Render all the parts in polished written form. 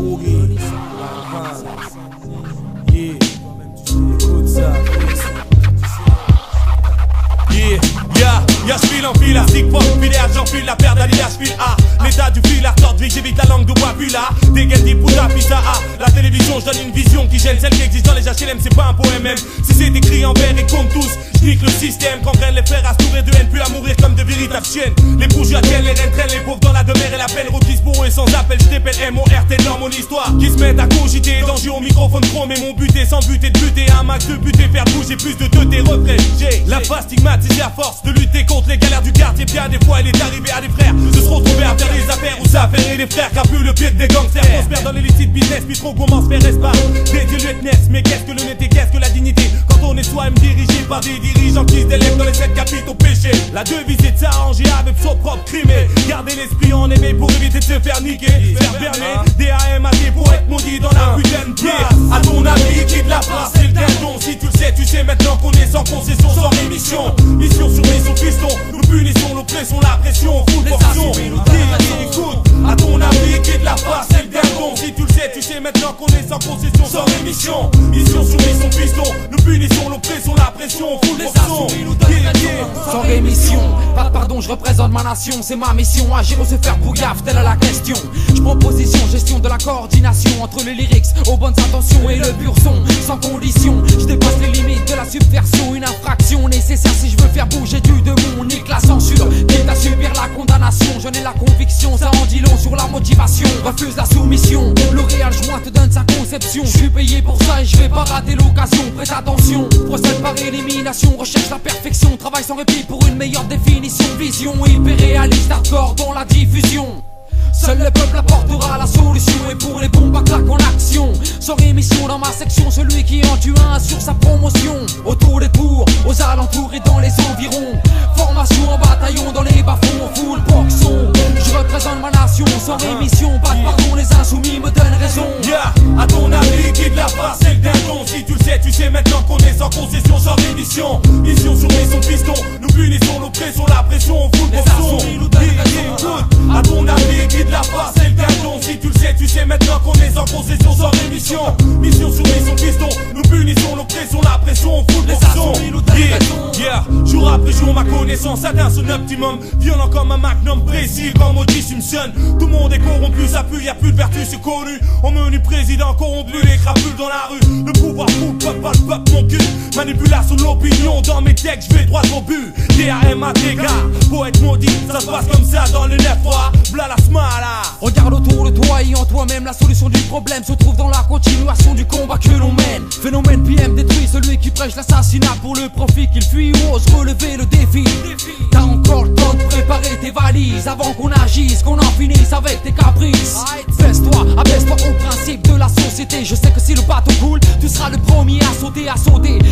Boogie. Yeah, écoute ça. J'file en fil, stick pop, filaire, j'enfile la paire d'alliage, j'file A. L'état du fil, la sorte, j'évite la langue de bois, puis là. Dégaine des poudas, puis ça A. La télévision, j'donne une vision qui gêne celle qui existe dans les HLM, c'est pas un poème même. Si c'est écrit en vert et compte tous, j'nique le système. Quand graine les frères à se nourrir de haine, puis à mourir comme de véritables chiennes. Les bourgeois tiennent, les reines traînent, les pauvres dans la demeure et la peine. Requise pour eux sans appel, j't'épelle MORT dans mon histoire. Qui se mettent à cogiter, danger au microphone chrome. Et mon but est sans buter de buter, un max de buter, faire bouger plus de deux tes refrains. J'ai la face stigmatisée à force de lutter contre les galères du quartier. Bien des fois il est arrivé à des frères de se retrouver à faire des affaires où ça fait les frères qu'a plus le pied des gangsters. Prospère dans l'illicite business, puis trop commence faire espace. Des dieux lieutenants, mais qu'est-ce que l'honnêteté, qu'est-ce que la dignité quand on est soi-même dirigé par des dirigeants qui se délèguent dans les 7 capitaux péchés. La devise est de s'arranger avec son propre crime. Garder l'esprit en aimé pour éviter de se faire niquer. Faire berner, DAMAT pour être maudit dans la putain de pierre. A ton avis, qui de la place, c'est le dindon. Si tu le sais, tu sais maintenant qu'on est sans concession, sans rémission. Mission sur mission, piston. Nous punissons, l'oppression, la pression, full portion. Écoute, à ton avis, qui de la face, c'est le dindon. Si tu le sais, tu sais maintenant qu'on est sans concession, sans rémission. Mission sur mission, piston. Nous punissons, l'oppression, la pression, full portion. Sans rémission, pas de pardon, je représente ma nation. C'est ma mission, agir ou se faire bouillave, telle est la question. Je prends position, gestion de la coordination entre les lyrics, aux bonnes intentions et le pur son. Sans condition, je dépasse les limites de la subversion. Une infraction nécessaire si je veux faire bouger du démon. Nique la censure, quitte à subir la condamnation. Je n'ai la conviction, ça en dit long sur la motivation. Refuse la soumission, le réel joint te donne sa conception. Je suis payé pour ça et je vais pas rater l'occasion. Prête attention, procède par élimination. Recherche la perfection, travaille sans répit pour une meilleure définition. Vision hyper réaliste, hardcore dans la diffusion. Seul le peuple apportera la solution. Et pour les bombes à claque en action, sans rémission dans ma section, celui qui en tue un assure sa promotion. Autour des tours, aux alentours et dans les environs. Formation en bataillon dans les bas-fonds, full boxon. Je représente ma nation sans rémission. Pas de pardon, les insoumis me donnent raison. À ton avis, qui de la face, c'est le dindon. Si tu le sais, tu sais maintenant qu'on est sans concession, sans rémission. Mission sur mission, piston. Nous punissons l'oppression, la pression, full boxon. Écoute, à ton avis, qui de la face, c'est le dindon. Si tu le sais, tu sais maintenant qu'on est sans concession, sans rémission. Mission sur mission, piston. Nous punissons l'oppression, la pression, full boxon. Jour après jour, ma connaissance atteint son optimum. Violent comme un magnum, précis comme O.J. Simpson. Tout le monde est corrompu, ça pue, y'a plus de vertu, c'est connu. On menu président corrompu, les crapules dans la rue. Le pouvoir fou, peuple, pas le peuple, mon cul. Manipulation de l'opinion, dans mes textes, je vais droit au but. DAMATK, poète maudit, ça se passe comme ça dans le 9-3. Bla la smala. Regarde autour de toi et en toi-même, la solution du problème se trouve dans la continuation du combat que l'on mène. Phénomène PM détruit celui qui prêche l'assassinat pour le profit qu'il fuit ou ose relever le défi. T'as encore le temps de préparer tes valises avant qu'on agisse, qu'on en finisse avec tes caprices. Baisse-toi, abaisse-toi au principe de la société. Je sais que si le bateau coule, tu seras le premier à sauter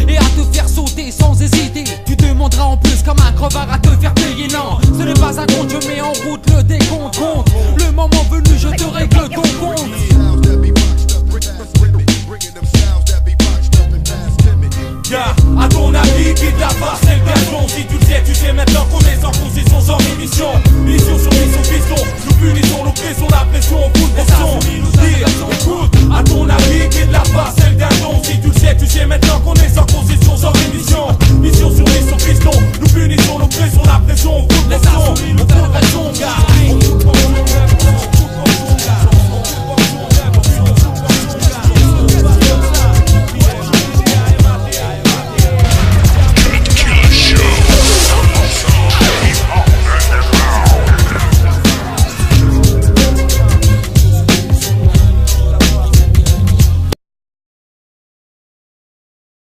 et à te faire sauter sans hésiter. Tu demanderas en plus comme un crevard à te faire payer. Non, ce n'est pas un compte, je mets en route le décompte. Le moment venu, je te règle ton compte. À ton avis, qui de la face, c'est le dindon. Si tu le sais, tu sais maintenant qu'on est sans concession, sans rémission. Mission sur mission, piston. Nous punissons l'oppression, la pression, full boxon.